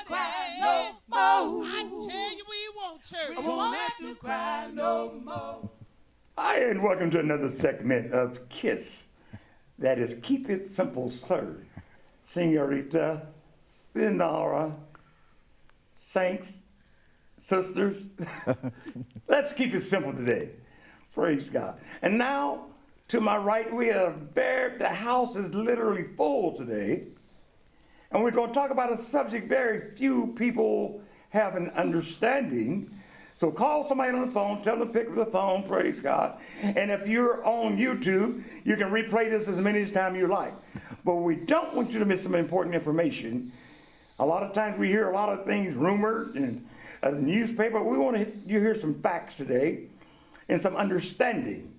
to cry no more. I tell you we want church. I won't have to cry no more. Hi, and welcome to another segment of KISS. That is Keep It Simple, Sir. Senorita, Lenora, Saints, sisters. Let's keep it simple today. Praise God. And now, to my right, the house is literally full today. And we're going to talk about a subject very few people have an understanding. So call somebody on the phone, tell them to pick up the phone, praise God. And if you're on YouTube, you can replay this as many times you like. But we don't want you to miss some important information. A lot of times we hear a lot of things rumored in the newspaper. We want you to hear some facts today and some understanding.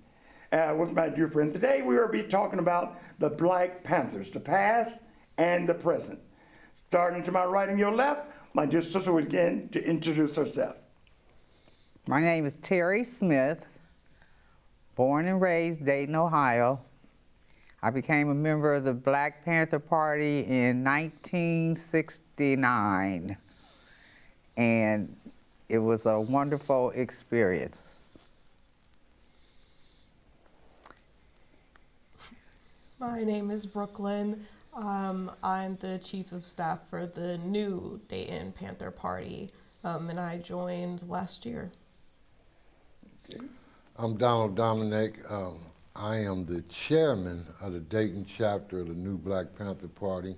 With my dear friend today, we will be talking about the Black Panthers, the past and the present. Starting to my right and your left, my dear sister will begin to introduce herself. My name is Terry Smith, born and raised Dayton, Ohio. I became a member of the Black Panther Party in 1969, and it was a wonderful experience. My name is Brooklyn. I'm the chief of staff for the new Dayton Panther Party, and I joined last year. Okay. I'm Donald Dominic. I am the chairman of the Dayton chapter of the new Black Panther Party.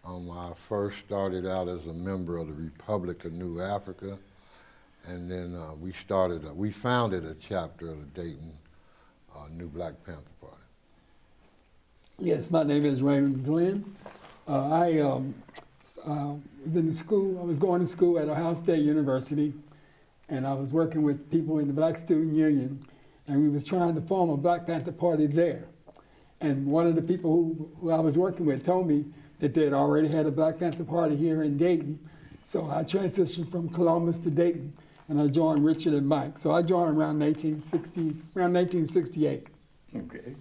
I first started out as a member of the Republic of New Africa, and then we founded a chapter of the Dayton new Black Panther Party. Yes, my name is Raymond Glenn. I was in the school. I was going to school at Ohio State University, and I was working with people in the Black Student Union, and we was trying to form a Black Panther Party there. And one of the people who I was working with told me that they had already had a Black Panther Party here in Dayton. So I transitioned from Columbus to Dayton, and I joined Richard and Mike. So I joined around 1968. Okay.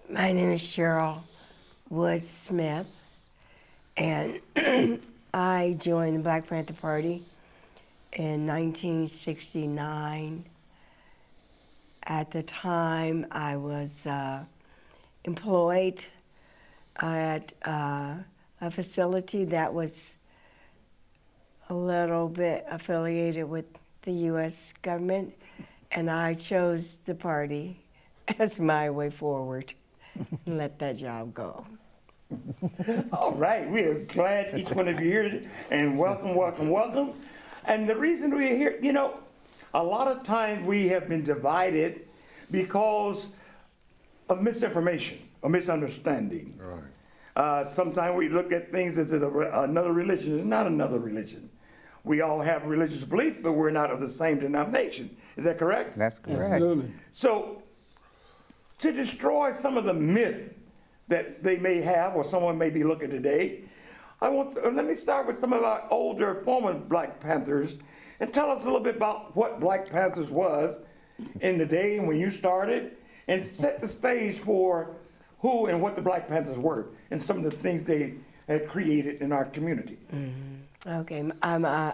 My name is Cheryl Woods Smith, and I joined the Black Panther Party in 1969. At the time, I was employed at a facility that was a little bit affiliated with the U.S. government, and I chose the party as my way forward and let that job go. All right, we are glad each one of you here, and welcome, welcome, welcome. And the reason we're here, a lot of times we have been divided because of misinformation or misunderstanding. Right. Sometimes we look at things as another religion. It's not another religion. We all have religious belief, but we're not of the same denomination. Is that correct? That's correct. Absolutely. So, to destroy some of the myth that they may have or someone may be looking today, let me start with some of our older former Black Panthers and tell us a little bit about what Black Panthers was in the day when you started, and set the stage for who and what the Black Panthers were and some of the things they had created in our community. Mm-hmm. Okay,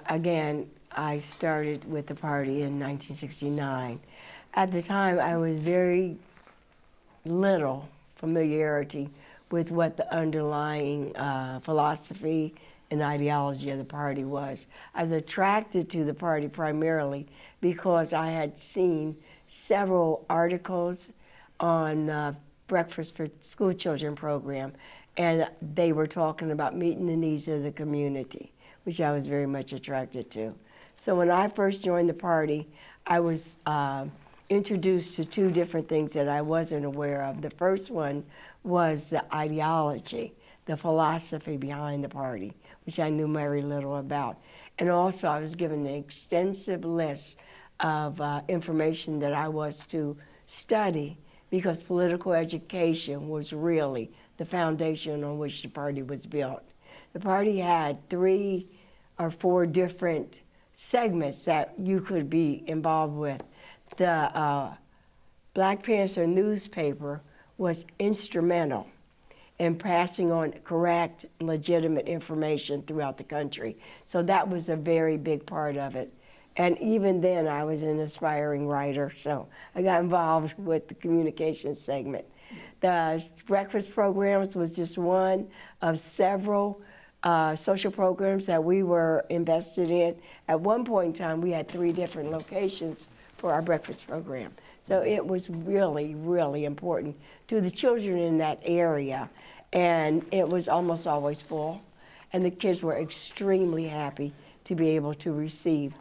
again, I started with the party in 1969. At the time, I was very little familiarity with what the underlying philosophy and ideology of the party was. I was attracted to the party primarily because I had seen several articles on Breakfast for School Children program, and they were talking about meeting the needs of the community, which I was very much attracted to. So when I first joined the party, I was introduced to two different things that I wasn't aware of. The first one was the ideology, the philosophy behind the party, which I knew very little about. And also I was given an extensive list of information that I was to study, because political education was really the foundation on which the party was built. The party had 3 or 4 different segments that you could be involved with. The Black Panther newspaper was instrumental and passing on correct, legitimate information throughout the country. So that was a very big part of it. And even then, I was an aspiring writer, so I got involved with the communications segment. The breakfast programs was just one of several social programs that we were invested in. At one point in time, we had 3 different locations for our breakfast program. So it was really, really important to the children in that area. And it was almost always full. And the kids were extremely happy to be able to receive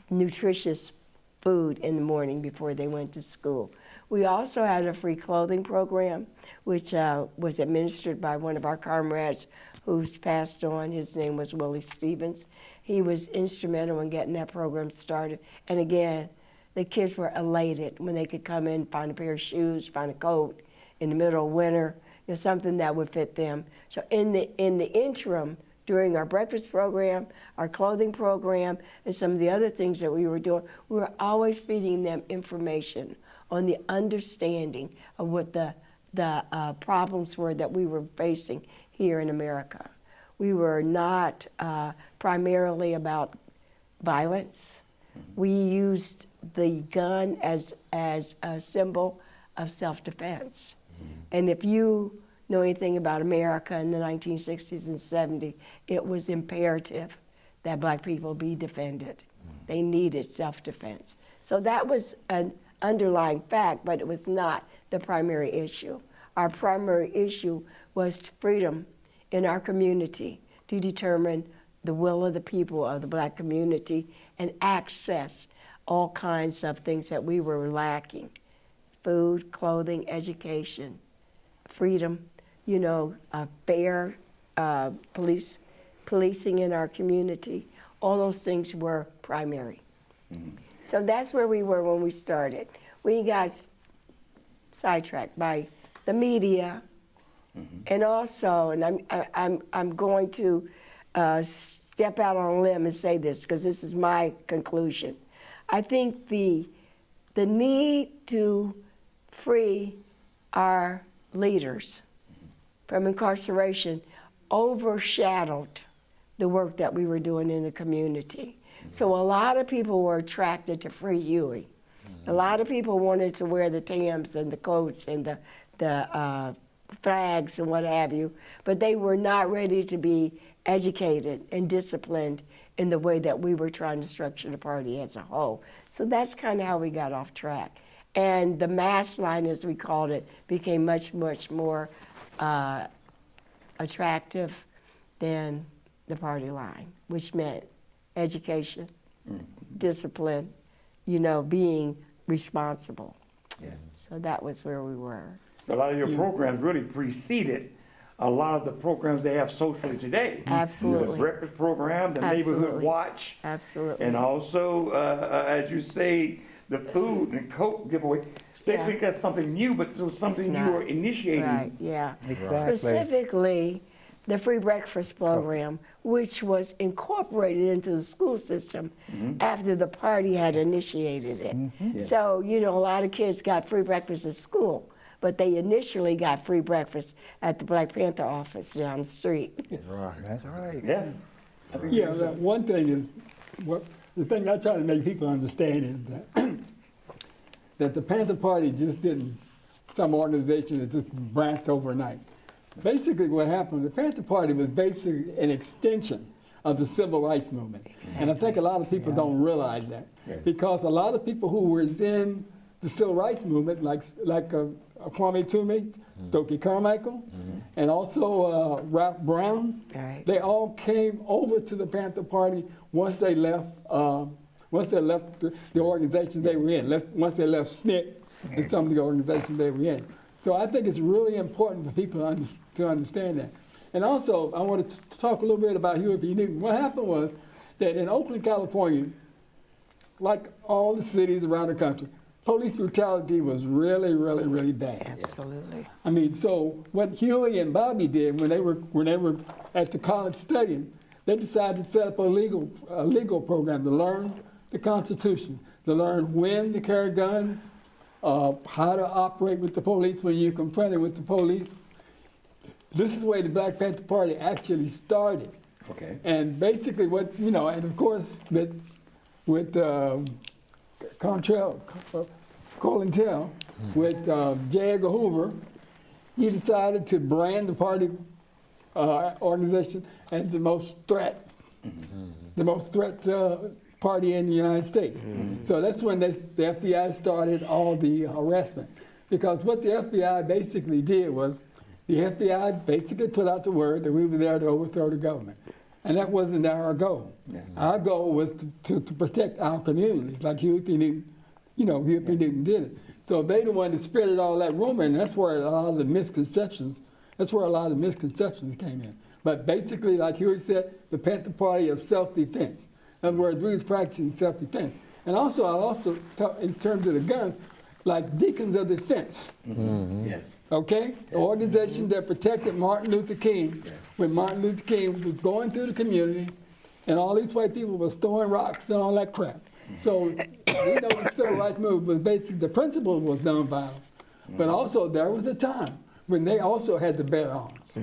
nutritious food in the morning before they went to school. We also had a free clothing program, which was administered by one of our comrades who's passed on. His name was Willie Stevens. He was instrumental in getting that program started. And again, the kids were elated when they could come in, find a pair of shoes, find a coat in the middle of winter, you know, something that would fit them. So in the interim, during our breakfast program, our clothing program, and some of the other things that we were doing, we were always feeding them information on the understanding of what the problems were that we were facing here in America. We were not primarily about violence. We used the gun as a symbol of self-defense. And if you know anything about America in the 1960s and 70s, it was imperative that black people be defended. They needed self-defense. So that was an underlying fact, but it was not the primary issue. Our primary issue was freedom in our community to determine the will of the people of the black community and access all kinds of things that we were lacking: food, clothing, education, freedom, you know, fair policing in our community. All those things were primary. So that's where we were when we started. We got sidetracked by the media, and also, and I'm going to step out on a limb and say this because this is my conclusion. I think the need to free our leaders from incarceration overshadowed the work that we were doing in the community. So a lot of people were attracted to Free Huey. A lot of people wanted to wear the Tams and the coats and the flags and what have you, but they were not ready to be educated and disciplined in the way that we were trying to structure the party as a whole. So that's kind of how we got off track. And the mass line, as we called it, became much, much more attractive than the party line, which meant education, discipline, you know, being responsible. Yes. So that was where we were. So a lot of your programs really preceded a lot of the programs they have socially today. Absolutely. The breakfast program, the Absolutely. neighborhood watch, Absolutely. and also, as you say, the food and coat giveaway. They Yeah. think that's something new, but it was something It's you not. were initiating. Right, yeah. Exactly. Specifically, the free breakfast program, which was incorporated into the school system after the party had initiated it. Yeah. So, you know, a lot of kids got free breakfast at school, but they initially got free breakfast at the Black Panther office down the street. Right. That's right. Yes. I think Yeah, this that is- one thing is, the thing I try to make people understand is that that the Panther Party just didn't, some organization that just branched overnight. Basically what happened, the Panther Party was basically an extension of the civil rights movement. And I think a lot of people don't realize that. Yeah. Because a lot of people who were in the civil rights movement, like Kwame Tumey, Stokely Carmichael, and also Ralph Brown, Right. they all came over to the Panther Party once they left the organizations they were in, once they left SNCC and some of the organizations they were in. So I think it's really important for people to understand that. And also, I wanted to talk a little bit about Huey P. Newton. What happened was that in Oakland, California, like all the cities around the country, police brutality was really, really, really bad. Absolutely. I mean, so what Huey and Bobby did when they were at the college studying, they decided to set up a legal program to learn the Constitution, to learn when to carry guns, how to operate with the police when you're confronted with the police. this is where the Black Panther Party actually started. Okay. And basically what, and of course with COINTEL, with J. Edgar Hoover, he decided to brand the party organization as the most threat, party in the United States. So that's when the FBI started all the harassment. Because what the FBI basically did was, the FBI basically put out the word that we were there to overthrow the government. And that wasn't our goal. Yeah. Our goal was to protect our communities, like Huey P. Newton, Huey P. Newton did it. So they the one that spread all that rumor, and that's where a lot of the misconceptions came in. But basically, like Huey said, the Panther Party of self-defense. In other words, we was practicing self-defense. And also, I'll also talk in terms of the guns, like Deacons of Defense. Yes. Okay? An organization that protected Martin Luther King when Martin Luther King was going through the community and all these white people were throwing rocks and all that crap. So we know the civil rights movement was basically, the principle was nonviolent. But also there was a time when they also had to bear arms.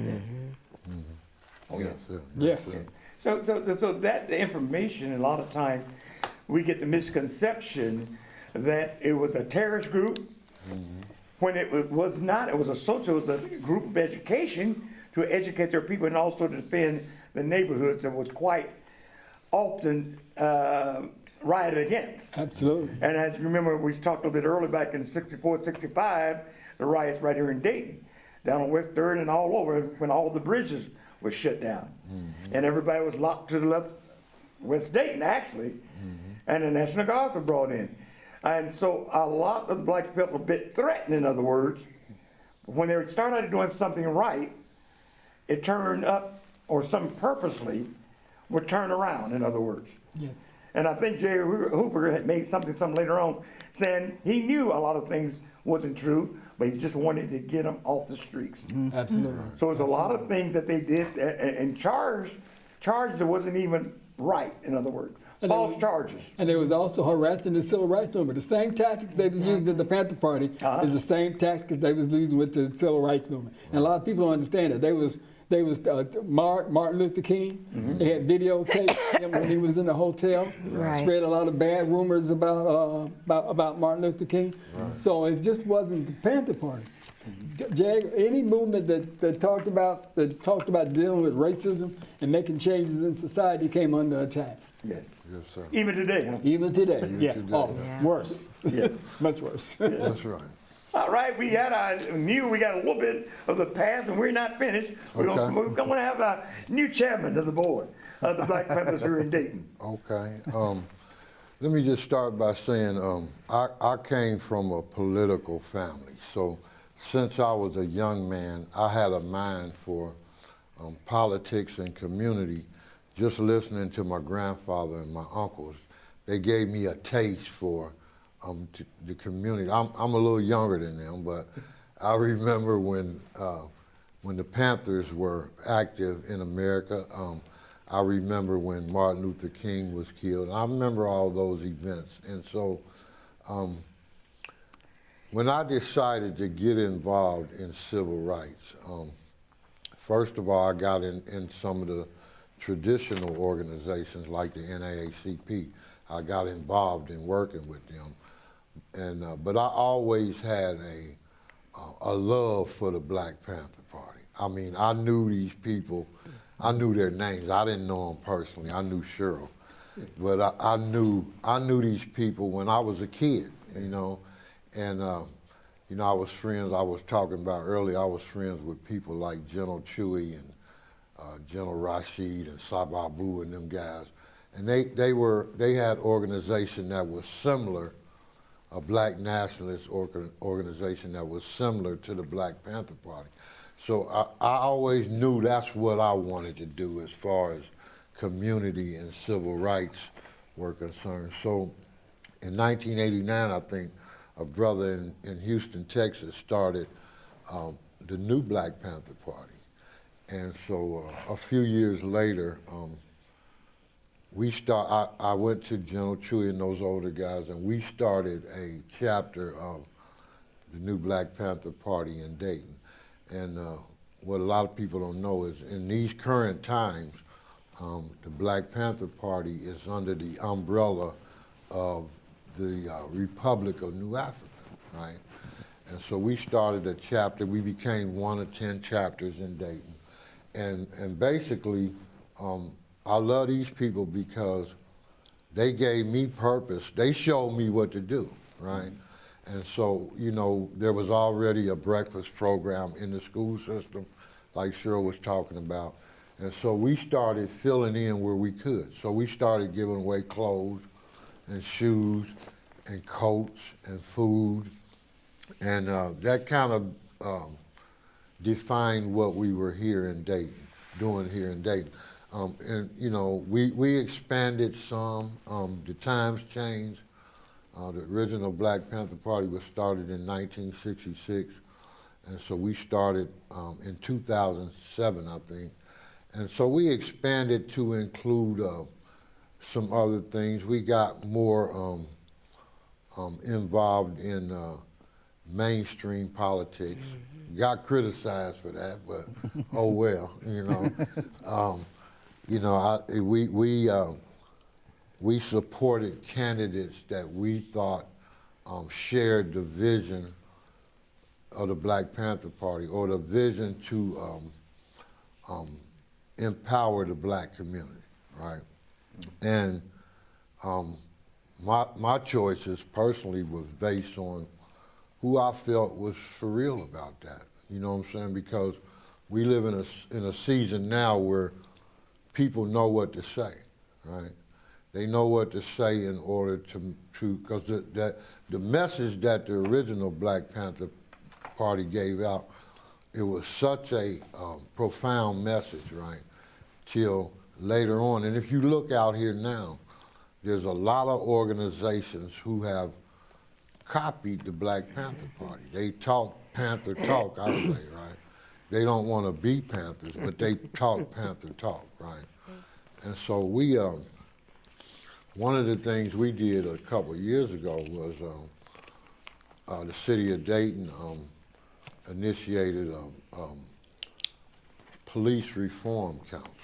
Oh, yes. Yes. So that the information, a lot of times, we get the misconception that it was a terrorist group, when it was not. It was it was a group of education to educate their people and also to defend the neighborhoods that was quite often rioted against. Absolutely. And as you remember, we talked a little bit earlier back in 64, 65, the riots right here in Dayton, down on West 3rd and all over, when all the bridges were shut down. And everybody was locked to the left, West Dayton actually, and the National Guard was brought in. And so a lot of the blacks felt a bit threatened, in other words. When they started doing something right, it turned up, or some purposely would turn around, in other words. Yes. And I think J. Hoover had made something later on, saying he knew a lot of things wasn't true, but he just wanted to get them off the streets. Absolutely. So there's a lot of things that they did and charged that wasn't even right, in other words. False charges. And they was also harassing the civil rights movement. The same tactics they was using in the Panther Party is the same tactics they was using with the civil rights movement. And a lot of people don't understand it. They was Martin Luther King. They had videotaped him when he was in the hotel. Spread a lot of bad rumors about Martin Luther King. So it just wasn't the Panther Party. Any movement that talked about dealing with racism and making changes in society came under attack. Yes. Yes, sir. Even today, huh? Even today, today. Oh, worse. Yeah. Much worse. That's right. All right, we got a little bit of the past, and we're not finished. We're going to have a new chairman of the board of the Black Panthers here in Dayton. Okay. Let me just start by saying I came from a political family. So since I was a young man, I had a mind for politics and community. Just listening to my grandfather and my uncles, they gave me a taste for the community. I'm a little younger than them, but I remember when the Panthers were active in America. I remember when Martin Luther King was killed. I remember all those events. And so when I decided to get involved in civil rights, first of all, I got in some of the traditional organizations like the NAACP. I got involved in working with them, and but I always had a love for the Black Panther Party. I mean, I knew these people, I knew their names. I didn't know them personally. I knew Cheryl, but I knew these people when I was a kid, and I was friends. I was talking about earlier. I was friends with people like General Chewy and General Rashid and Sababu and them guys, and they had organization that was similar, a black nationalist organization that was similar to the Black Panther Party. So I always knew that's what I wanted to do as far as community and civil rights were concerned. So in 1989, I think a brother in Houston, Texas started the new Black Panther Party. And so a few years later, I went to General Chewy and those older guys, and we started a chapter of the new Black Panther Party in Dayton. And what a lot of people don't know is in these current times, the Black Panther Party is under the umbrella of the Republic of New Africa, right? And so we started a chapter. We became one of 10 chapters in Dayton. And basically, I love these people because they gave me purpose. They showed me what to do, right? And so, you know, there was already a breakfast program in the school system, like Cheryl was talking about. And so we started filling in where we could. So we started giving away clothes and shoes and coats and food. And that kind of defined what we were here in Dayton, doing here in Dayton. And, you know, we expanded some. The times changed. The original Black Panther Party was started in 1966. And so we started in 2007, I think. And so we expanded to include some other things. We got more involved in mainstream politics. Got criticized for that, but oh well, you know. You know, we supported candidates that we thought shared the vision of the Black Panther Party, or the vision to empower the black community, right? And my choices personally was based on who I felt was for real about that. You know what I'm saying? Because we live in a season now where people know what to say, right? They know what to say in order to because the message that the original Black Panther Party gave out, it was such a profound message, right? Till later on, and if you look out here now, there's a lot of organizations who have copied the Black Panther Party. They talk Panther talk, I say, right? They don't want to be Panthers, but they talk Panther talk, right? And so we, one of the things we did a couple of years ago was the city of Dayton initiated a police reform council,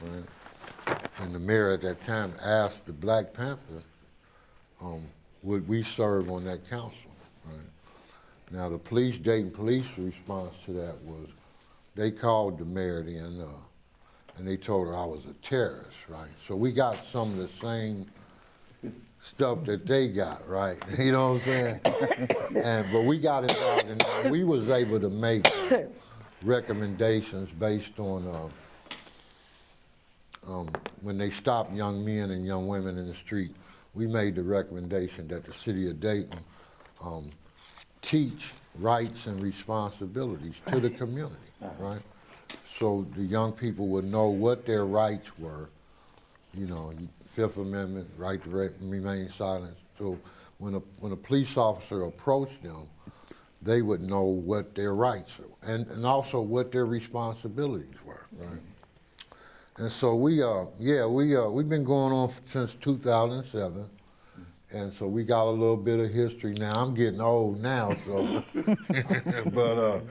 right? And the mayor at that time asked the Black Panthers, would we serve on that council, right? Now the Dayton police response to that was, they called the mayor in and they told her I was a terrorist, right? So we got some of the same stuff that they got, right? You know what I'm saying? But we got involved in that. We was able to make recommendations based on when they stopped young men and young women in the street. We made the recommendation that the city of Dayton teach rights and responsibilities to the community, right? So the young people would know what their rights were, you know, Fifth Amendment, right to remain silent. So when a police officer approached them, they would know what their rights were and also what their responsibilities were, right? And so we've been going on since 2007. And so we got a little bit of history now. I'm getting old now, so, but,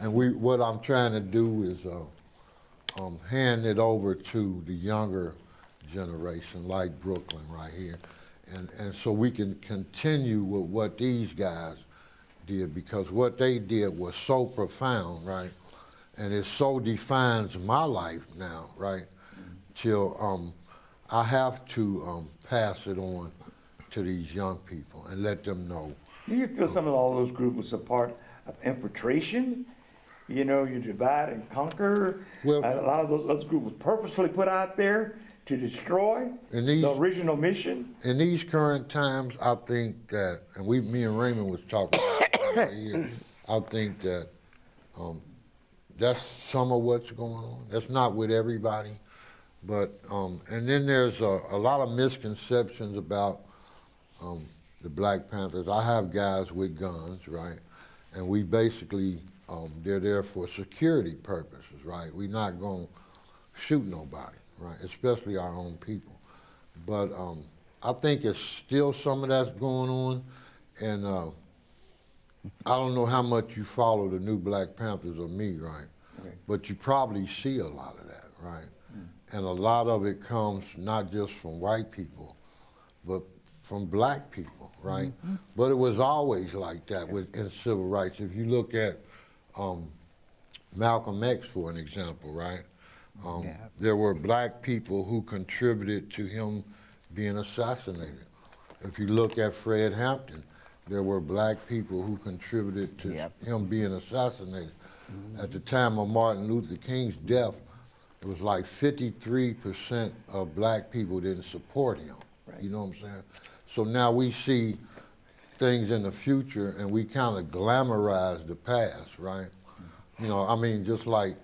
what I'm trying to do is hand it over to the younger generation, like Brooklyn right here. And so we can continue with what these guys did, because what they did was so profound, right? And it so defines my life now, right? Till I have to pass it on to these young people and let them know. Do you feel some of all those groups was a part of infiltration? You know, you divide and conquer. Well, a lot of those groups were purposefully put out there to destroy the original mission. In these current times, I think that, and me and Raymond was talking about it right here, I think that that's some of what's going on. That's not with everybody, but, and then there's a lot of misconceptions about the Black Panthers. I have guys with guns, right? And we basically, they're there for security purposes, right? We're not going to shoot nobody, right? Especially our own people. But I think it's still some of that's going on. And I don't know how much you follow the new Black Panthers or me, right? but you probably see a lot of that, right? And a lot of it comes not just from white people, but from black people, right? But it was always like that in civil rights. If you look at Malcolm X, for an example, right? There were black people who contributed to him being assassinated. If you look at Fred Hampton, there were black people who contributed to him being assassinated. At the time of Martin Luther King's death, it was like 53% of black people didn't support him. You know what I'm saying? So now we see things in the future and we kind of glamorize the past, right? You know, I mean, just like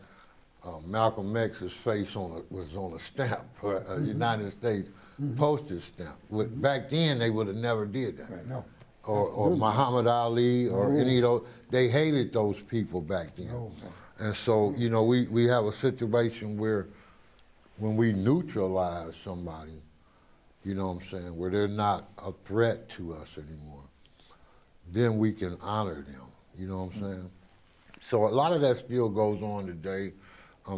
Malcolm X's face was on a stamp, a United States postage stamp. Back then, they would have never did that. Right. No. Or Muhammad Ali or any of those. They hated those people back then. And so, you know, we have a situation where when we neutralize somebody, you know what I'm saying, where they're not a threat to us anymore, then we can honor them, you know what I'm saying? So a lot of that still goes on today.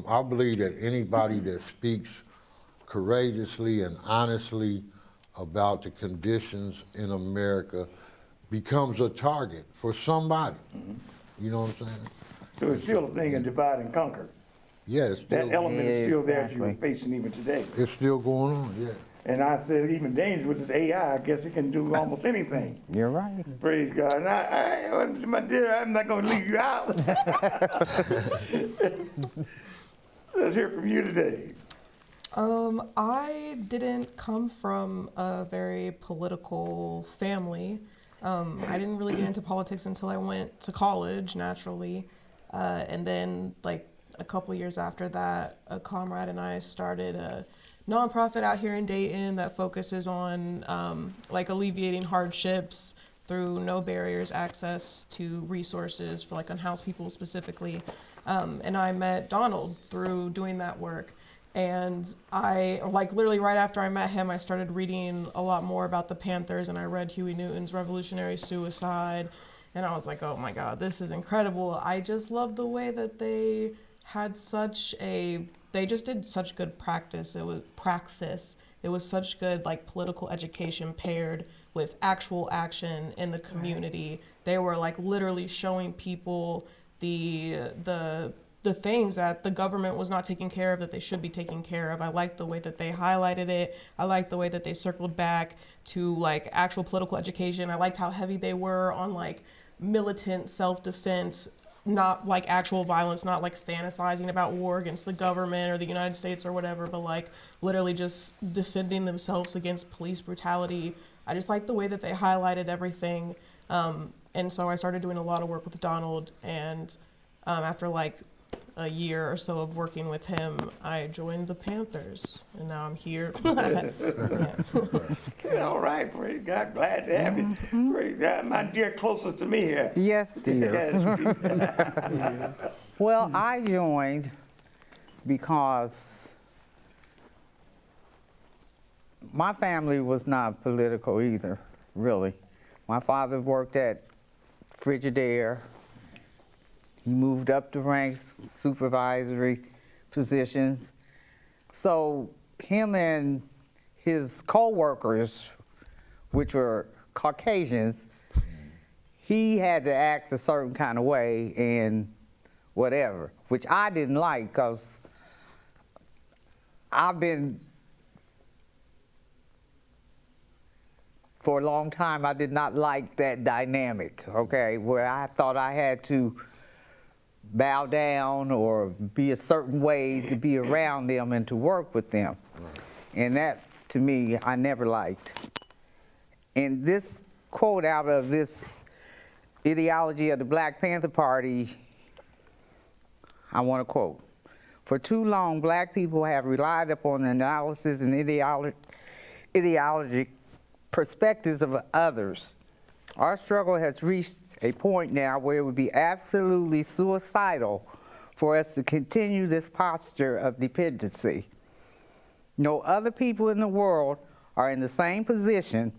I believe that anybody that speaks courageously and honestly about the conditions in America becomes a target for somebody. You know what I'm saying? So it's still a thing of divide and conquer. Yeah, it's still, That element is still there that Exactly. you're facing even today. it's still going on, yeah. And I said even dangerous with this AI, I guess it can do almost anything. You're right. Praise God. And my dear, I'm not going to leave you out. Let's hear from you today. I didn't come from a very political family. I didn't really get into politics until I went to college, naturally. And then, like, a couple years after that, a comrade and I started a nonprofit out here in Dayton that focuses on, like, alleviating hardships through no barriers access to resources for, like, unhoused people specifically. And I met Donald through doing that work. And I, like, literally right after I met him, I started reading a lot more about the Panthers, and I read Huey Newton's Revolutionary Suicide. And I was like, oh my God, this is incredible. I just love the way that they had they just did such good practice. It was praxis. It was such good, like, political education paired with actual action in the community. They were, like, literally showing people the things that the government was not taking care of that they should be taking care of. I liked the way that they highlighted it. I liked the way that they circled back to, like, actual political education. I liked how heavy they were on, like, militant self-defense, not like actual violence, not like fantasizing about war against the government or the United States or whatever, but like literally just defending themselves against police brutality. I just liked the way that they highlighted everything. And so I started doing a lot of work with Donald, and after like a year or so of working with him, I joined the Panthers, and now I'm here. Yeah, all right, praise God, glad to have you. Praise God, my dear closest to me here. Yes, dear. Yes, Well, I joined because my family was not political either, really. My father worked at Frigidaire. He moved up the ranks, supervisory positions. So him and his co-workers, which were Caucasians, he had to act a certain kind of way and whatever, which I didn't like, because for a long time, I did not like that dynamic, okay, where I thought I had to bow down or be a certain way to be around them and to work with them. And that, to me, I never liked. And this quote out of this ideology of the Black Panther Party, I want to quote: "For too long, black people have relied upon the analysis and ideologic perspectives of others. Our struggle has reached a point now where it would be absolutely suicidal for us to continue this posture of dependency. No other people in the world are in the same position,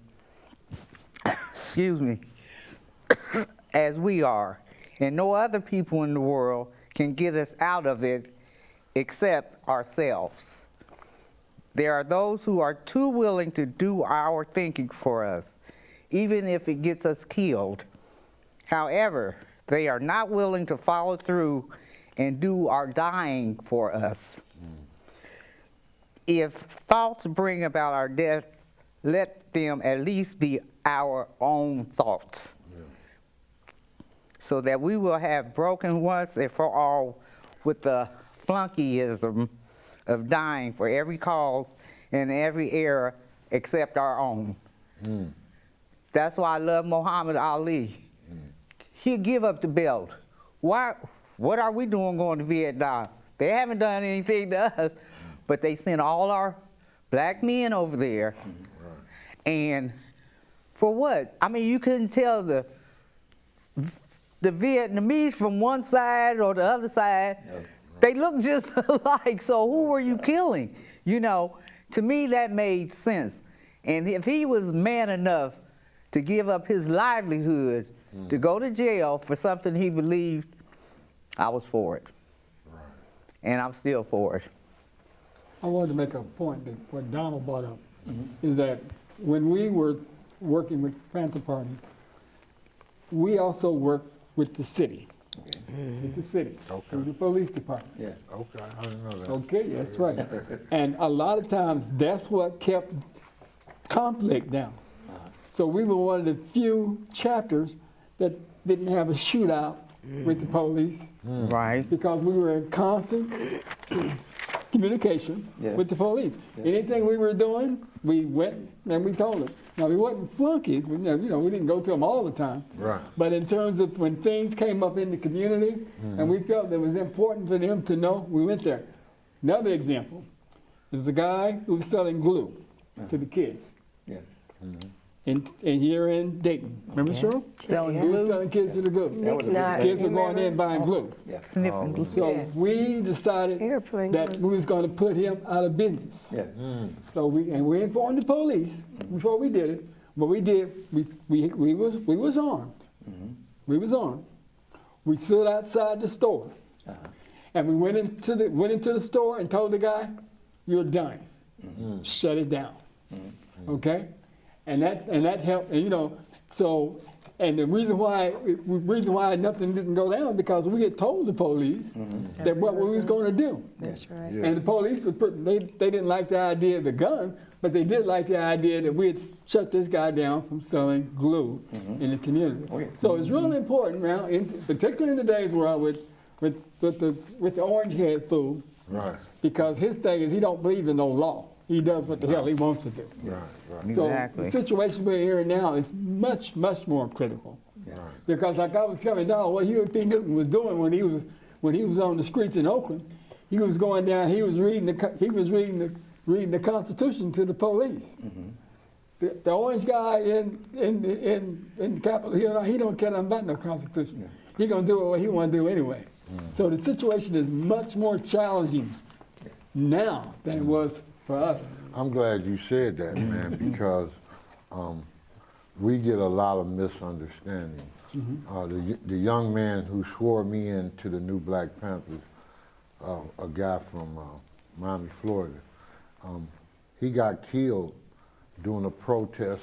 excuse me, as we are, and no other people in the world can get us out of it except ourselves. There are those who are too willing to do our thinking for us, even if it gets us killed. However, they are not willing to follow through and do our dying for us. If thoughts bring about our death, let them at least be our own thoughts, so that we will have broken once and for all with the flunkyism of dying for every cause and every era except our own. That's why I love Muhammad Ali. He'd give up the belt. Why? What are we doing going to Vietnam? They haven't done anything to us, but they sent all our black men over there. And for what? I mean, you couldn't tell the Vietnamese from one side or the other side. They look just alike, so who were you killing? You know, to me that made sense. And if he was man enough to give up his livelihood to go to jail for something he believed, I was for it. And I'm still for it. I wanted to make a point that what Donald brought up is that when we were working with Panther Party, we also worked with the city. With the city, through the police department. Yeah, okay, I didn't know that. Okay, that's right. And a lot of times, that's what kept conflict down. So we were one of the few chapters that didn't have a shootout with the police. Right. Because we were in constant communication with the police. Anything we were doing, we went and we told them. Now, we wasn't flunkies, we didn't go to them all the time. Right. But in terms of when things came up in the community and we felt it was important for them to know, we went there. Another example is a guy who was selling glue to the kids. In here in Dayton. Remember, Cheryl? Selling He was glue? selling kids to the glue. Kids were going in buying glue. Sniffing glue. So we decided Airplane that glue. we was going to put him out of business. So we informed the police before we did it. But we did. We was armed. We was armed. We stood outside the store, and we went into the store and told the guy, "You're done. Shut it down." Okay. And that helped, and so, and the reason why nothing didn't go down because we had told the police that what we was going to do. That's right. And the police they didn't like the idea of the gun, but they did like the idea that we had shut this guy down from selling glue in the community. So it's really important now, particularly in the days where I with the orange head fool, because his thing is he don't believe in no law. He does what the hell he wants to do. So Exactly. the situation we're here now is much, much more critical. Because like I was telling Donald, what Huey P. Newton was doing when he was on the streets in Oakland, he was going down, he was reading the Constitution to the police. The orange guy in Capitol Hill, he don't care nothing about no Constitution. He gonna do what he want to do anyway. So the situation is much more challenging now than it was for us. I'm glad you said that, man, because we get a lot of misunderstanding. The young man who swore me into the new Black Panthers, a guy from Miami, Florida, he got killed during a protest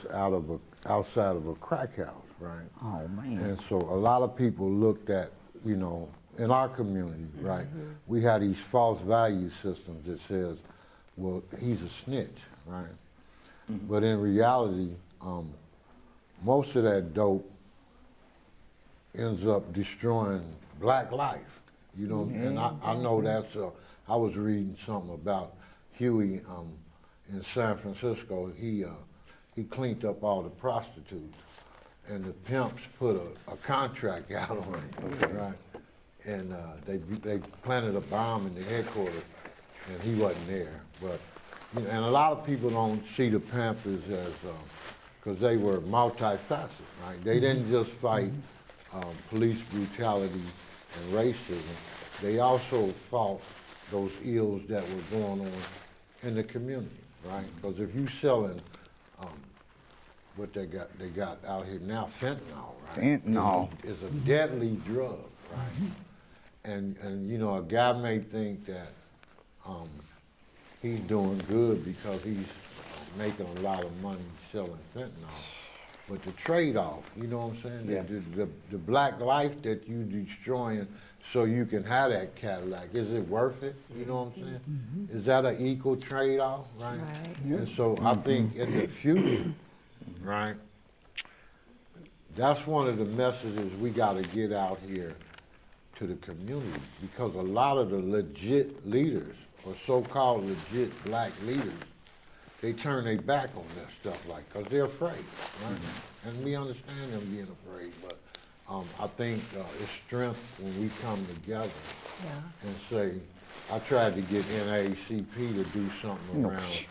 outside of a crack house, right? Oh, man. And so a lot of people looked at, in our community, right, we had these false value systems that says, well, he's a snitch, right? But in reality, most of that dope ends up destroying black life, and I know that's, I was reading something about Huey in San Francisco. He cleaned up all the prostitutes, and the pimps put a contract out on him, right? And they planted a bomb in the headquarters, and he wasn't there. But and a lot of people don't see the Panthers as because they were multifaceted, right? They didn't just fight police brutality and racism. They also fought those ills that were going on in the community, right? Because if you selling what they got out here now, fentanyl, right? Fentanyl. Is a deadly drug, right? and you know, a guy may think that he's doing good because he's making a lot of money selling fentanyl. But the trade-off, you know what I'm saying? Yeah. The black life that you destroying so you can have that Cadillac, is it worth it? You know what I'm saying? Is that an equal trade-off, right? Right. And so I think in the future, right, that's one of the messages we got to get out here to the community, because a lot of the legit leaders, or so-called legit black leaders, they turn their back on that stuff, like, because they're afraid, right? And we understand them being afraid, but I think it's strength when we come together Yeah. and say, I tried to get NAACP to do something around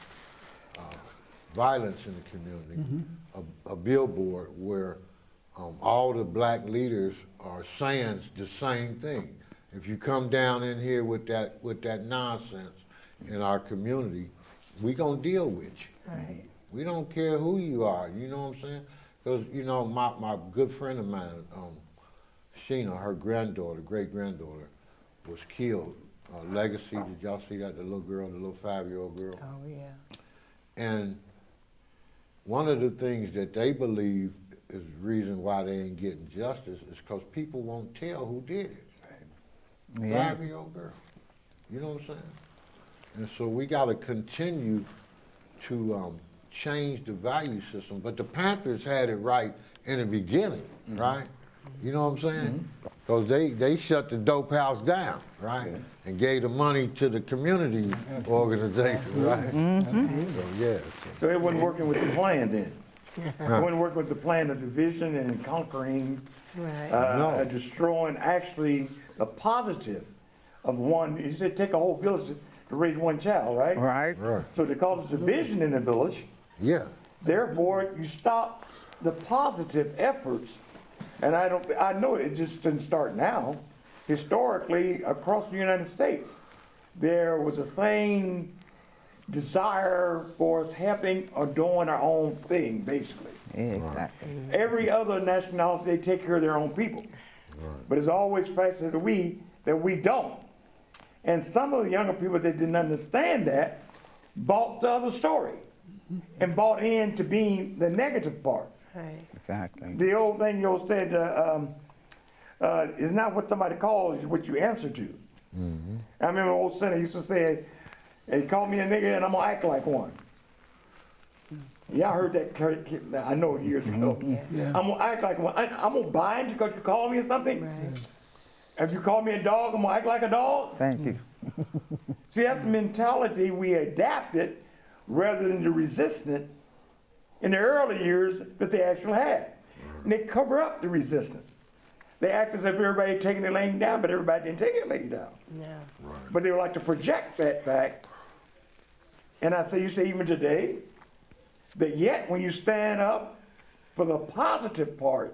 violence in the community, a billboard where all the black leaders are saying the same thing. If you come down in here with that nonsense in our community, we gonna deal with you. Right. We don't care who you are, you know what I'm saying? Because, you know, my good friend of mine, Sheena, her granddaughter, great-granddaughter, was killed. Legacy, did y'all see that? The little girl, the little 5-year-old girl? Oh, yeah. And one of the things that they believe is the reason why they ain't getting justice is because people won't tell who did it. Yeah. 5-year-old girl. You know what I'm saying? And so we got to continue to change the value system. But the Panthers had it right in the beginning, right? You know what I'm saying? Because they shut the dope house down, right? And gave the money to the community organization, right? So, yeah. So it wasn't working with the plan then. It wasn't working with the plan of division and conquering, Right. destroying actually the positive of one. He said take a whole village to raise one child, right? Right. Right. So they call it division in the village. Yeah. Therefore, you stop the positive efforts. And I know it just didn't start now. Historically, across the United States, there was the same desire for us helping or doing our own thing, basically. Exactly. Every other nationality, they take care of their own people. But it's always faster that we don't. And some of the younger people that didn't understand that bought the other story and bought into being the negative part. Right. Exactly. The old thing you said is not what somebody calls, is what you answer to. I remember an old senator used to say, he called me a nigga and I'm gonna act like one. Yeah, I heard that, I know years ago. Yeah. I'm gonna act like one. I'm gonna bind you because you called me or something. Right. If you call me a dog, I'm gonna act like a dog. Thank you. See, that's the mentality we adapted rather than the resistant in the early years that they actually had. And they cover up the resistance. They act as if everybody had taken their laying down, but everybody didn't take it laying down. No. But they would like to project that fact. And you say even today, that yet when you stand up for the positive part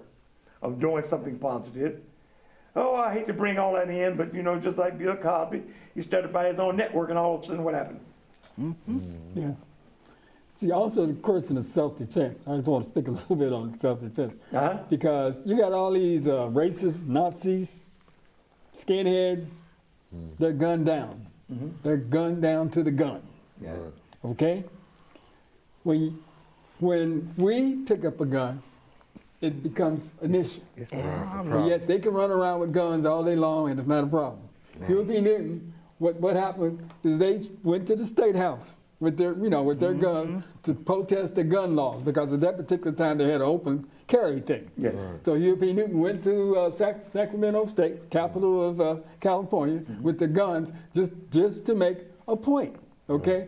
of doing something positive, oh, I hate to bring all that in, but you know, just like Bill Cosby, he started by his own network and all of a sudden what happened? Yeah. See, also the question of self-defense. I just want to speak a little bit on self-defense. Uh-huh. Because you got all these racists, Nazis, skinheads, they're gunned down. They're gunned down to the gun. Yeah. Okay? When we pick up a gun, it becomes an issue. It's But yet they can run around with guns all day long and it's not a problem. Huey Newton, what happened is they went to the State House with their guns to protest the gun laws, because at that particular time they had an open carry thing. Yes. So Huey Newton went to Sacramento State, capital of California, with the guns just to make a point, okay?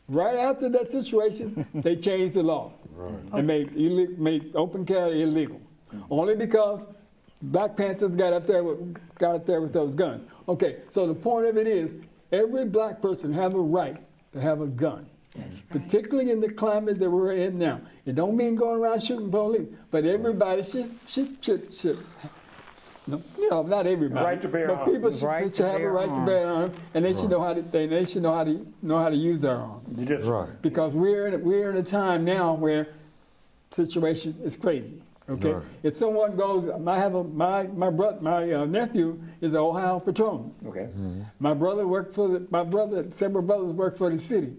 Right after that situation, they changed the law and made open carry illegal, only because Black Panthers got up there with those guns. Okay, so the point of it is, every black person have a right to have a gun, particularly in the climate that we're in now. It don't mean going around shooting police, but everybody should. No, you know, not everybody. Right to bear but arms. people should have a right to bear arms, and they should know how to use their arms. You just, Right. Because we're in a time now where situation is crazy. Okay, Right. if someone goes, my nephew is an Ohio patrolman. Okay. Several brothers work for the city.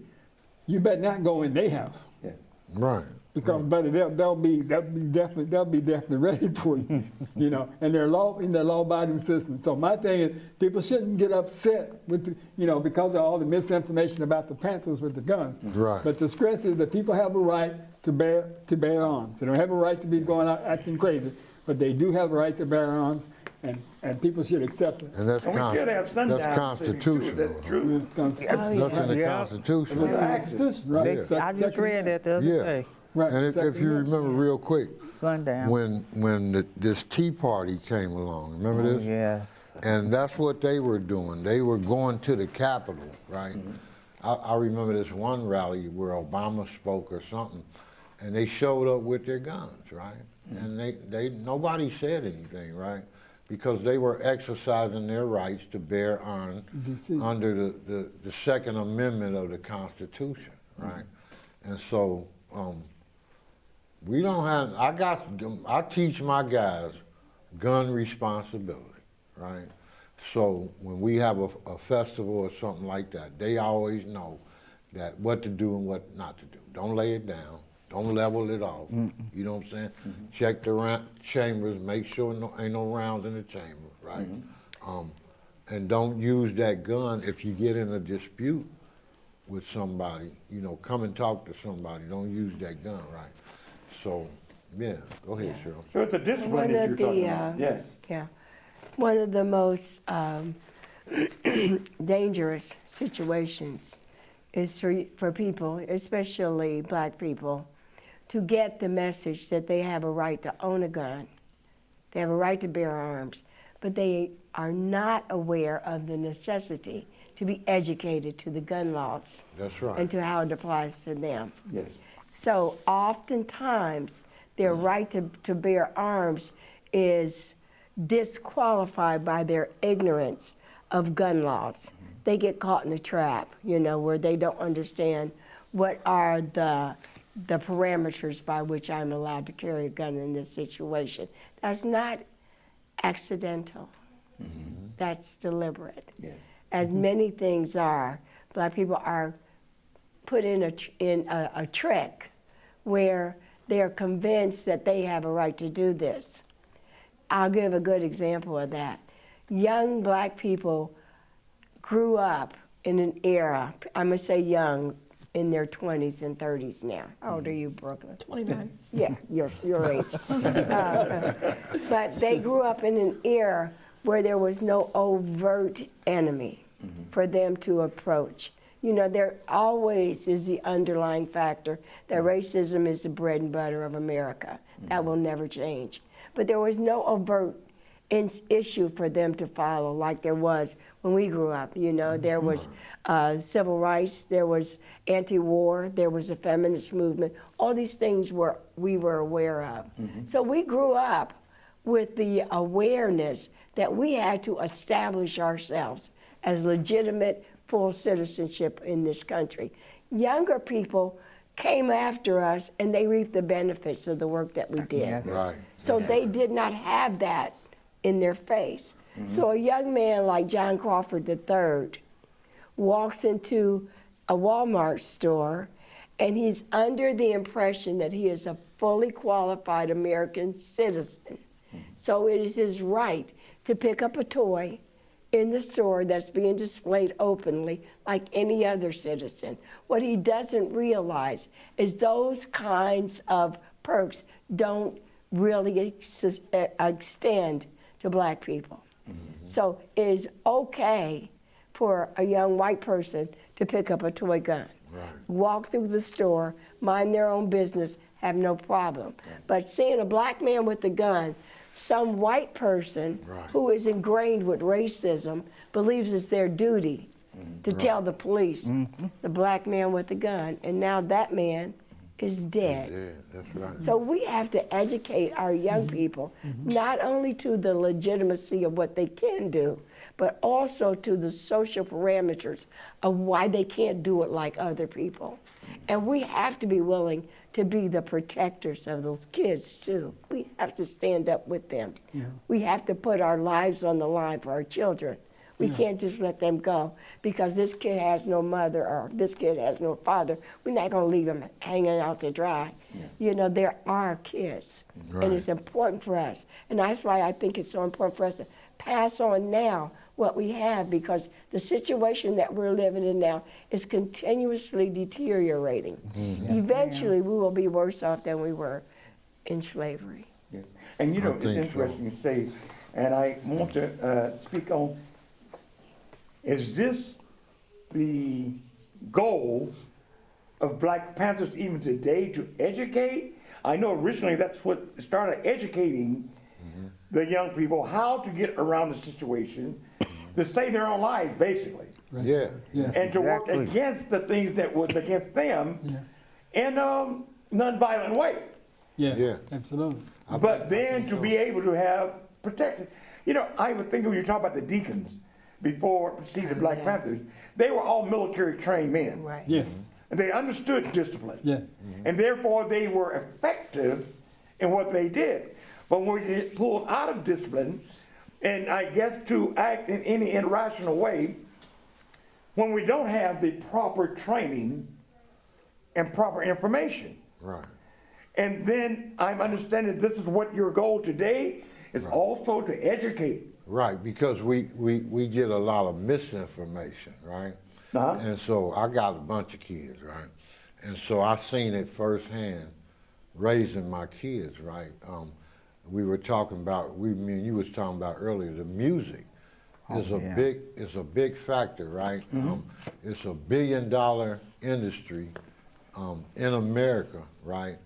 You better not go in their house. Yeah. Right. Because, buddy, they'll be definitely ready for you, you know. And they're in their law-abiding system. So my thing is, people shouldn't get upset with, because of all the misinformation about the Panthers with the guns. Right. But the stress is that people have a right to bear arms. They don't have a right to be going out acting crazy, but they do have a right to bear arms, and people should accept it. And that's, And we should have sundown that's cities, too. Is constitutional. that true? That's in the Yeah. Constitution. Yeah. Constitution, right? I just read that the other Yeah. day. Right. And if Second you Amendment. remember real quick, Sundown. when this Tea Party came along, remember Oh, this? yeah. And that's what they were doing. They were going to the Capitol, right? I remember this one rally where Obama spoke or something, and they showed up with their guns, right? And nobody said anything, right? Because they were exercising their rights to bear arms DC. under the Second Amendment of the Constitution, right? And so we don't have, I teach my guys gun responsibility, right? So when we have a festival or something like that, they always know that what to do and what not to do. Don't lay it down. Don't level it off. You know what I'm saying? Check the chambers, make sure ain't no rounds in the chamber, right? And don't use that gun if you get in a dispute with somebody. Come and talk to somebody. Don't use that gun, right? So, yeah, go ahead, Cheryl. So it's a discipline One that of you're talking the, about. Yes. Yeah. One of the most dangerous situations is for people, especially black people, to get the message that they have a right to own a gun, they have a right to bear arms, but they are not aware of the necessity to be educated to the gun laws That's right. and to how it applies to them. Yes. So oftentimes, their right to bear arms is disqualified by their ignorance of gun laws. They get caught in a trap, where they don't understand what are the parameters by which I'm allowed to carry a gun in this situation. That's not accidental. That's deliberate. Yes. As many things are, black people are put in a trick where they're convinced that they have a right to do this. I'll give a good example of that. Young black people grew up in an era, I'm gonna say young, in their 20s and 30s now. How old are you, Brooklyn? 29. Yeah, your age. But they grew up in an era where there was no overt enemy for them to approach. There always is the underlying factor that racism is the bread and butter of America. That will never change. But there was no overt issue for them to follow like there was when we grew up. There was civil rights, there was anti-war, there was a feminist movement. All these things we were aware of. So we grew up with the awareness that we had to establish ourselves as legitimate full citizenship in this country. Younger people came after us and they reaped the benefits of the work that we did. Right. So they did not have that in their face. So a young man like John Crawford III walks into a Walmart store and he's under the impression that he is a fully qualified American citizen. So it is his right to pick up a toy in the store that's being displayed openly like any other citizen. What he doesn't realize is those kinds of perks don't really extend to black people. So it is okay for a young white person to pick up a toy gun, walk through the store, mind their own business, have no problem. But seeing a black man with a gun, some white person who is ingrained with racism believes it's their duty to tell the police the black man with the gun, and now that man is dead. Yeah, that's right. So we have to educate our young people not only to the legitimacy of what they can do, but also to the social parameters of why they can't do it like other people. And we have to be willing to be the protectors of those kids too. We have to stand up with them. Yeah. We have to put our lives on the line for our children. We can't just let them go because this kid has no mother or this kid has no father. We're not going to leave them hanging out to dry. You know, they're our kids, and it's important for us. And that's why I think it's so important for us to pass on now what we have, because the situation that we're living in now is continuously deteriorating. Eventually, we will be worse off than we were in slavery. Yeah. And you know, it's think so. interesting you say, and I want to speak on, is this the goal of Black Panthers even today, to educate? I know originally that's what started educating the young people how to get around the situation, to save their own lives, basically, Yeah. Yes. and to work Exactly. against the things that was against them Yeah. in a nonviolent way. Yeah. Yeah. Absolutely. But then to be able to have protection. You know, I was thinking when you talk about the deacons before preceded Black Panthers, they were all military trained men. Right. Yes. And they understood discipline. Yes. And therefore they were effective in what they did. But when we get pulled out of discipline, and I guess to act in any irrational way, when we don't have the proper training and proper information. Right. And then I'm understanding this is what your goal today is, also to educate. Right, because we get a lot of misinformation, right? Uh-huh. And so I got a bunch of kids, right? And so I seen it firsthand raising my kids, right? We were talking about, me and you was talking about earlier, the music is a big factor, right? It's $1 billion industry in America, right?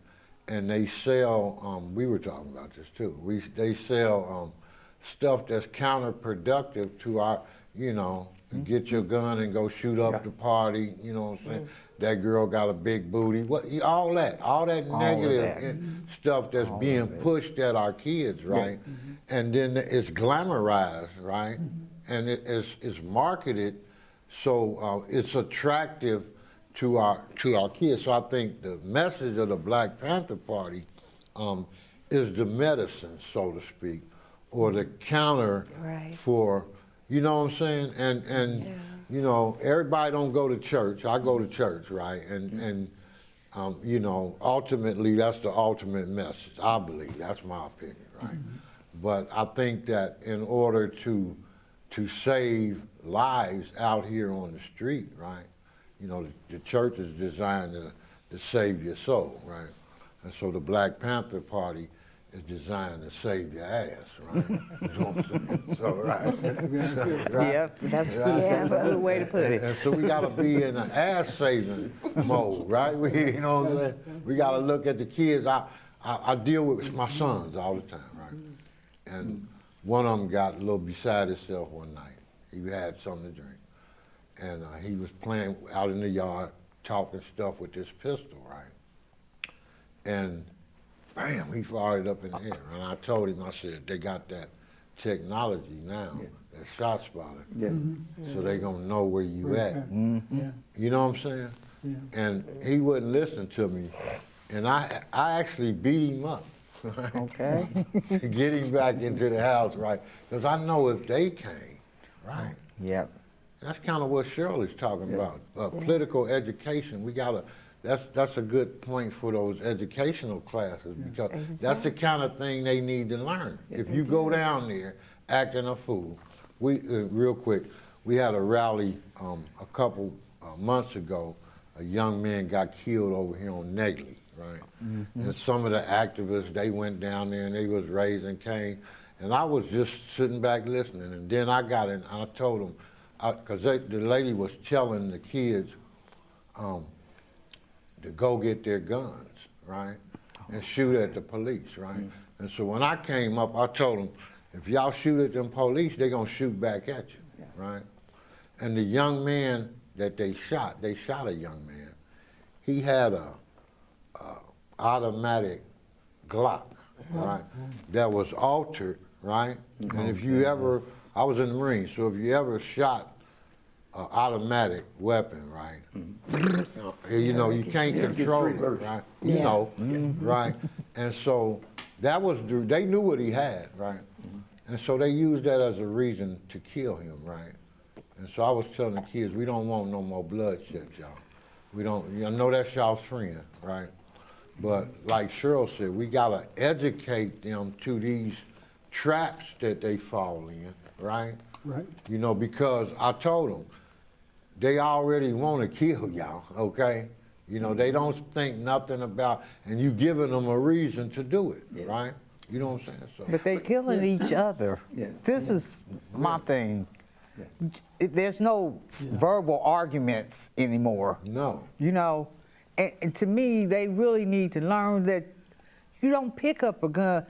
And they sell, we were talking about this too, they sell stuff that's counterproductive to our, you know, get your gun and go shoot up the party, you know what I'm saying? That girl got a big booty, all that negative stuff that's being pushed at our kids, right? And then it's glamorized, right? And it's marketed so it's attractive to our kids. So I think the message of the Black Panther Party is the medicine, so to speak, or the counter for, you know what I'm saying? And you know, everybody don't go to church. I go to church, right? And you know, ultimately that's the ultimate message. I believe that's my opinion, right? But I think that in order to save lives out here on the street, right? You know, the church is designed to save your soul, right? And so the Black Panther Party is designed to save your ass, right? You know what I'm saying? So, right? Yep, that's a good way to put it. And so we gotta be in an ass saving mode, right? You know what I'm saying? We gotta look at the kids. I deal with my sons all the time, right? And one of them got a little beside himself one night. He had something to drink. And he was playing out in the yard, talking stuff with this pistol, right? And bam, he fired it up in the air. And I told him, I said, they got that technology now, that shot spotter. So they gonna know where you at. You know what I'm saying? And he wouldn't listen to me. And I actually beat him up. Okay. To get him back into the house, right? Because I know if they came, right? Yep. That's kind of what Shirley's talking about. Political education. We gotta. That's a good point for those educational classes, because that's the kind of thing they need to learn. If you go down there acting a fool, we real quick, we had a rally a couple months ago. A young man got killed over here on Negley, right? And some of the activists, they went down there and they was raising Cain, and I was just sitting back listening. And then I got in. I told them, because the lady was telling the kids to go get their guns, right? And shoot at the police, right? And so when I came up, I told them, if y'all shoot at them police, they're gonna shoot back at you, right? And the young man that they shot a young man. He had a automatic Glock, right? That was altered right? And if you ever, I was in the Marines, so if you ever shot an automatic weapon, right? You know, you can't Get control three it, bursts. right? You know, right? And so that was, they knew what he had, right? And so they used that as a reason to kill him, right? And so I was telling the kids, we don't want no more bloodshed, y'all. We don't, I know that's y'all's friend, right? But like Cheryl said, we gotta educate them to these traps that they fall in, right? Right. You know, because I told them, they already want to kill y'all, okay? You know, they don't think nothing about, and you giving them a reason to do it, right? You know what I'm saying? So, But they killing each other. Yeah. This is my thing. There's no verbal arguments anymore. no, You know, and to me, they really need to learn that you don't pick up a gun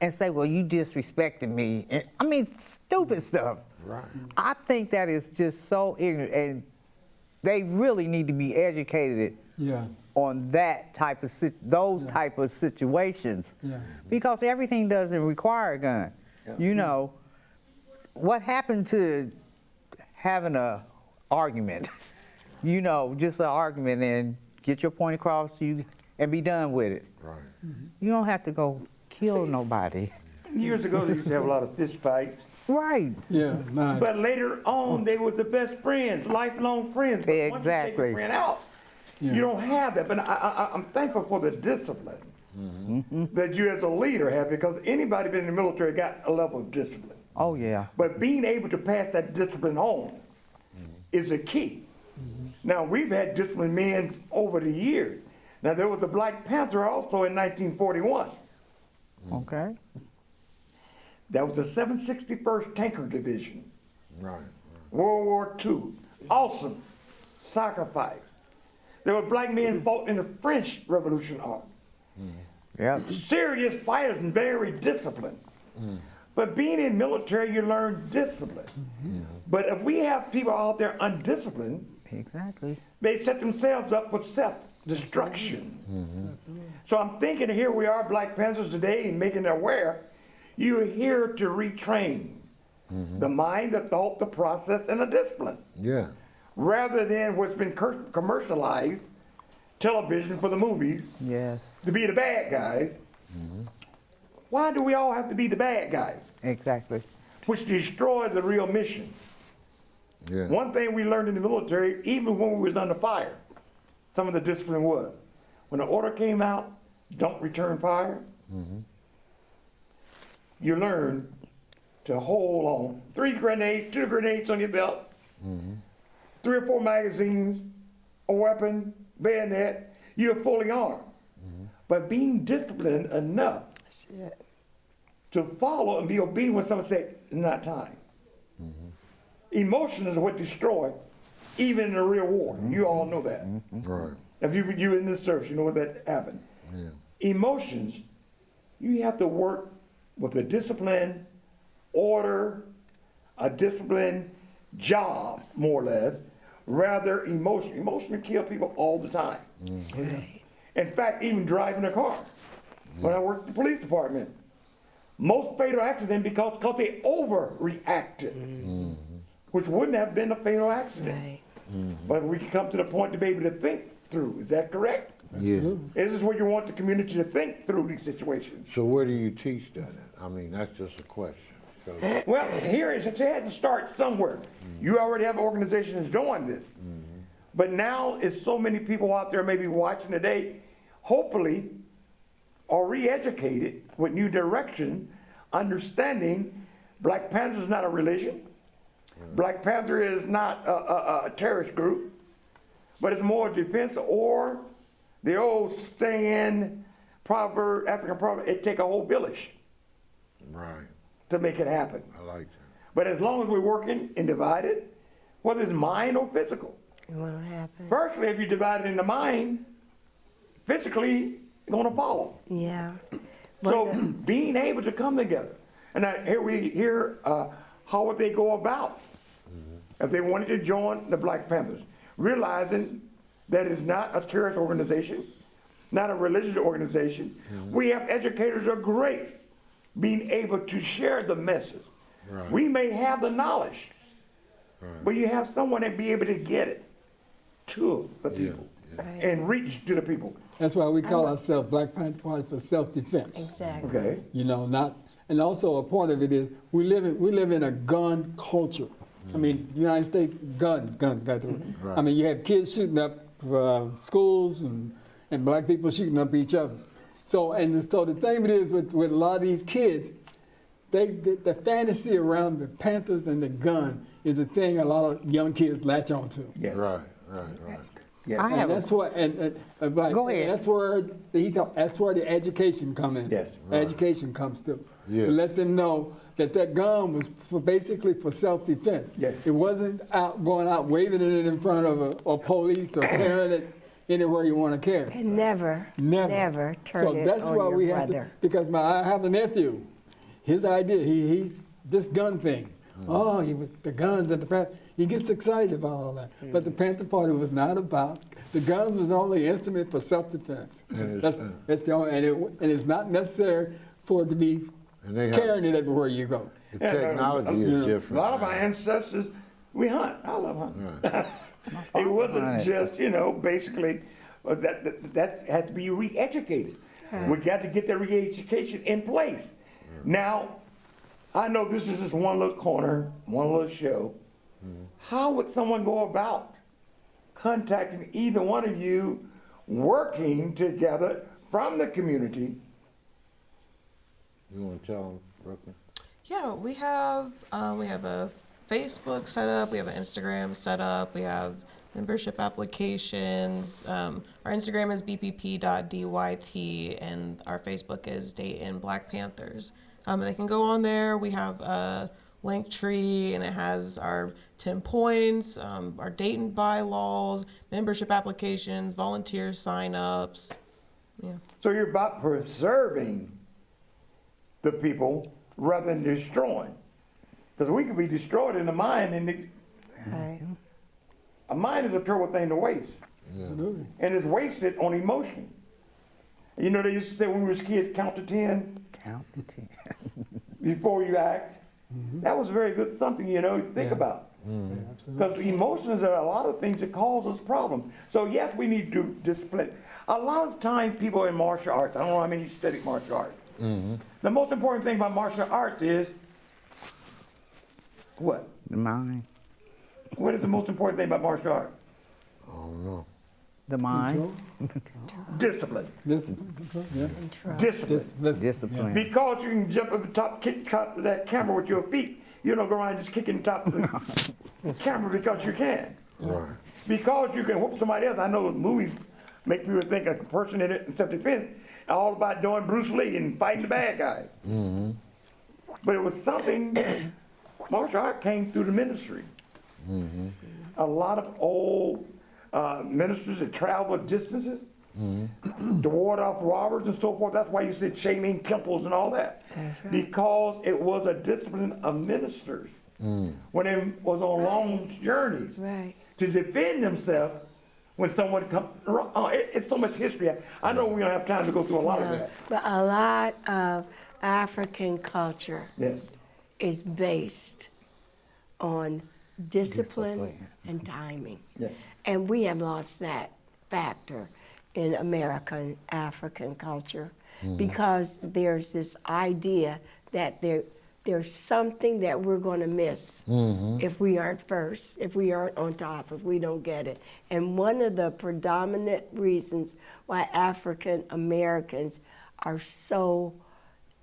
and say, well, you disrespecting me. And, I mean, stupid stuff. right. I think that is just so ignorant, and they really need to be educated Yeah. on that type of those type of situations, Yeah. because everything doesn't require a gun. You know, what happened to having a argument? You know, just an argument and get your point across, and be done with it. Right. You don't have to go kill nobody. Years ago, they used to have a lot of fist fights. Right. Yeah. Nice. But later on, they were the best friends, lifelong friends. But once you take Exactly. a friend out, Yeah. you don't have that. But I'm thankful for the discipline that you as a leader have, because anybody been in the military got a level of discipline. Oh yeah. But being able to pass that discipline on is a key. Now, we've had disciplined men over the years. Now, there was a Black Panther also in 1941. Okay. That was the 761st Tanker Division. Right. World War II. Awesome sacrifice. There were black men fought in the French Revolution Army. Yep. Serious fighters and very disciplined. But being in military, you learn discipline. But if we have people out there undisciplined, Exactly. they set themselves up for self-destruction. So I'm thinking, here we are, Black Panthers today, and making it aware, you're here to retrain the mind, the thought, the process, and the discipline, Yeah. rather than what's been commercialized, television for the movies, Yes. to be the bad guys. Why do we all have to be the bad guys? Exactly. Which destroys the real mission. Yeah. One thing we learned in the military, even when we was under fire, some of the discipline was, when the order came out, don't return fire, you learn to hold on. 3 grenades, 2 grenades on your belt, 3 or 4 magazines, a weapon, bayonet, you're fully armed. But being disciplined enough That's it. to follow and be obedient when someone says, it's not time. Emotion is what destroy, even in a real war. You all know that. Right. If you in this service, you know what that happened. Yeah. Emotions, you have to work with a disciplined order, a disciplined job, more or less, rather emotion. Emotion will kill people all the time. In fact, even driving a car. When I worked in the police department, most fatal accident because they overreacted, which wouldn't have been a fatal accident. Right. But we can come to the point to be able to think through. Is that correct? Yeah. This is where you want the community to think through these situations. So where do you teach that at? I mean, that's just a question. So, Well, here is, it had to start somewhere. You already have organizations doing this. But now it's so many people out there maybe watching today, hopefully are re-educated with new direction, understanding Black Panther is not a religion. Black Panther is not a terrorist group, but it's more defense, or the old saying, proverb, African proverb, it take a whole village right. to make it happen. I like that. But as long as we're working and divided, whether it's mind or physical. It won't happen. Firstly, if you divide it into mind, physically, it's going to follow. Yeah. So being able to come together, and here we hear how would they go about if they wanted to join the Black Panthers, realizing that it's not a terrorist organization, not a religious organization. We have educators who are great being able to share the message. Right. We may have the knowledge, but you have someone that be able to get it to the people and reach to the people. That's why we call ourselves Black Panther Party for self-defense. Exactly. Okay. You know, not, and also a part of it is we live in a gun culture. I mean, the United States, guns. Right. I mean, you have kids shooting up schools and black people shooting up each other. So the thing of it is with a lot of these kids, the fantasy around the Panthers and the gun is the thing a lot of young kids latch on to. Yes. Right. Yes. I have And that's what, like, Go ahead. that's where that's where the education come in. Yes. Education comes through. Yeah. To let them know that gun was basically for self-defense. Yes. It wasn't going out waving it in front of a police or carrying it anywhere you want to carry. And never turn So it that's on why your we brother. have to, because I have a nephew. His idea, he's this gun thing. Oh, the guns and the Panther. He gets excited about all that. But the Panther Party was not about, the guns was only an instrument for self-defense. That's the only, and it's not necessary for it to be And they have, carrying it everywhere you go. the technology is different. A lot of now. our ancestors, we hunt. I love hunting. Right. It wasn't Right. just, basically, that had to be re-educated. We got to get the re-education in place. Now, I know this is just one little corner, one little show. How would someone go about contacting either one of you, working together from the community? You want to tell them, Brooklyn? Yeah, we have a Facebook set up, we have an Instagram set up, we have membership applications. Our Instagram is bpp.dyt, and our Facebook is Dayton Black Panthers. They can go on there. We have a link tree, and it has our 10 points, our Dayton bylaws, membership applications, volunteer sign-ups. Yeah. So you're about preserving the people rather than destroying. Because we could be destroyed in the mind, and Right. a mind is a terrible thing to waste. Absolutely. And it's wasted on emotion. You know, they used to say when we was kids, count to 10 Count to 10. before you act. That was very good something, to think Yeah. about. Yeah, absolutely. Because emotions are a lot of things that cause us problems. So yes, we need to discipline. A lot of times people in martial arts, I don't know how many study martial arts. The most important thing about martial arts is what? The mind. What is the most important thing about martial arts? I don't know. The mind. Discipline. Yeah. Discipline. Discipline. Because you can jump up the top, kick that camera with your feet, you don't go around just kicking the top of the camera because you can. Right. Because you can whoop somebody else. I know movies make people think a person in it in self-defense all about doing Bruce Lee and fighting the bad guy. But it was something, martial art came through the ministry. A lot of old ministers that traveled distances to ward off robbers and so forth. That's why you said shaming temples and all that. That's right. Because it was a discipline of ministers when they was on long journeys Right. to defend themselves when someone comes. It's so much history. I know we don't have time to go through a lot of that. But a lot of African culture Yes. is based on discipline Discipline. and timing. Yes. And we have lost that factor in American African culture because there's this idea that there's something that we're going to miss if we aren't first, if we aren't on top, if we don't get it. And one of the predominant reasons why African Americans are so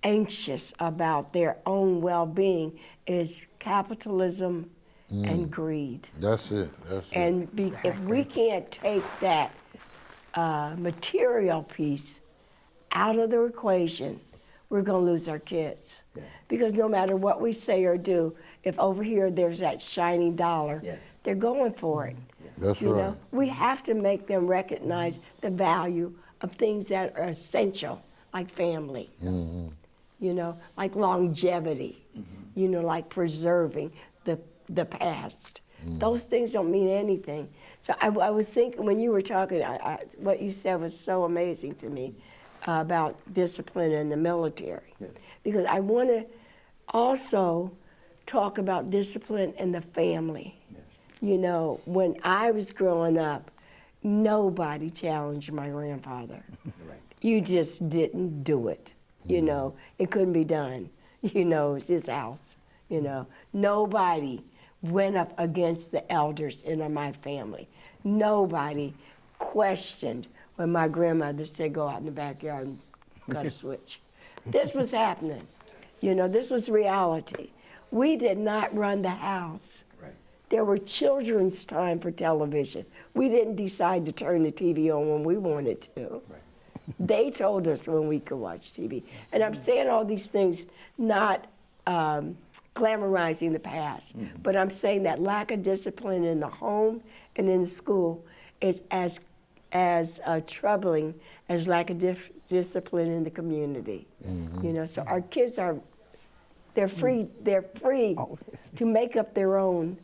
anxious about their own well-being is capitalism and greed. That's it. That's it. And if we can't take that material piece out of the equation, we're going to lose our kids. Yeah. Because no matter what we say or do, if over here there's that shiny dollar, Yes. they're going for it. That's You right. know, we have to make them recognize the value of things that are essential, like family. You know, like longevity. You know, like preserving the past. Those things don't mean anything. So I was thinking when you were talking, what you said was so amazing to me. about discipline in the military, because I want to also talk about discipline in the family. You know, when I was growing up, nobody challenged my grandfather. You just didn't do it. You know, it couldn't be done. You know, it's his house. You know, nobody went up against the elders in my family. Nobody questioned when my grandmother said, go out in the backyard and cut a switch. This was happening. You know, this was reality. We did not run the house. There were children's time for television. We didn't decide to turn the TV on when we wanted to. They told us when we could watch TV. And I'm saying all these things not glamorizing the past, but I'm saying that lack of discipline in the home and in the school is as troubling as lack of discipline in the community. You know, so our kids they're free to make up their own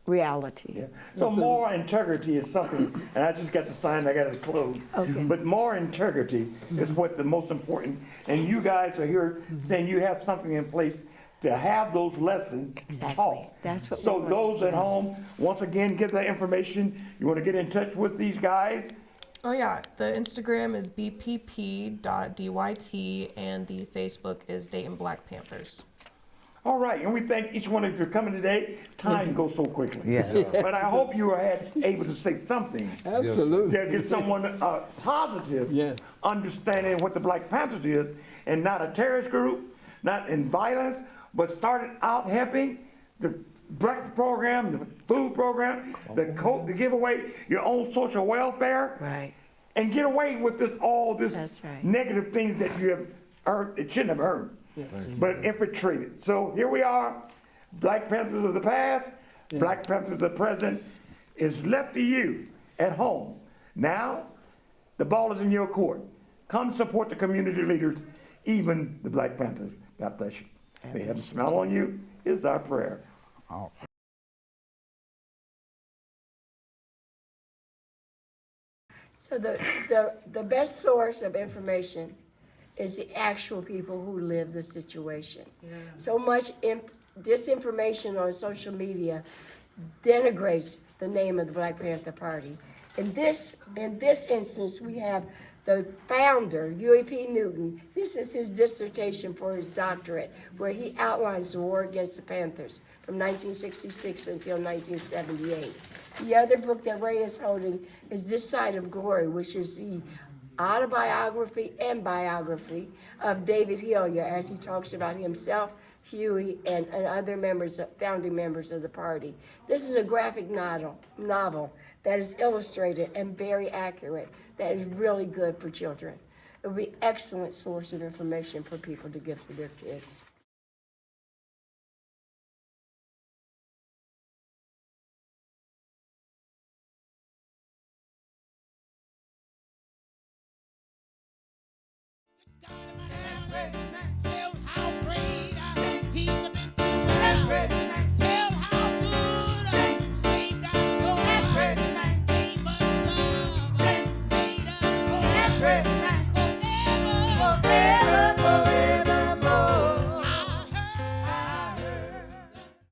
reality. So moral integrity is something, and I just got the sign, I got it closed. But moral integrity is what the most important, and you guys are here saying you have something in place to have those lessons taught. That's what So we want. those at home, once again, get that information. You want to get in touch with these guys? Oh yeah, the Instagram is bpp.dyt and the Facebook is Dayton Black Panthers. All right, and we thank each one of you for coming today. Time goes so quickly. Yeah. But I hope you are able to say something Absolutely. to give someone a positive Yes. understanding of what the Black Panthers is, and not a terrorist group, not in violence, but started out helping the breakfast program, the food program, the coat, to give away your own social welfare, Right. and get away with all this That's right. negative things that you have earned, it shouldn't have earned, but infiltrated. So here we are, Black Panthers of the past, Black Panthers of the present. Is left to you at home. Now, the ball is in your court. Come support the community leaders, even the Black Panthers. God bless you. May heaven smile on you is our prayer. So the best source of information is the actual people who live the situation. So much disinformation on social media denigrates the name of the Black Panther Party. In this instance, we have the founder, Huey P. Newton. This is his dissertation for his doctorate, where he outlines the war against the Panthers from 1966 until 1978. The other book that Ray is holding is This Side of Glory, which is the autobiography and biography of David Hillier, as he talks about himself, Huey, and other founding members of the party. This is a graphic novel that is illustrated and very accurate, that is really good for children. It would be an excellent source of information for people to give to their kids. God in my hand, say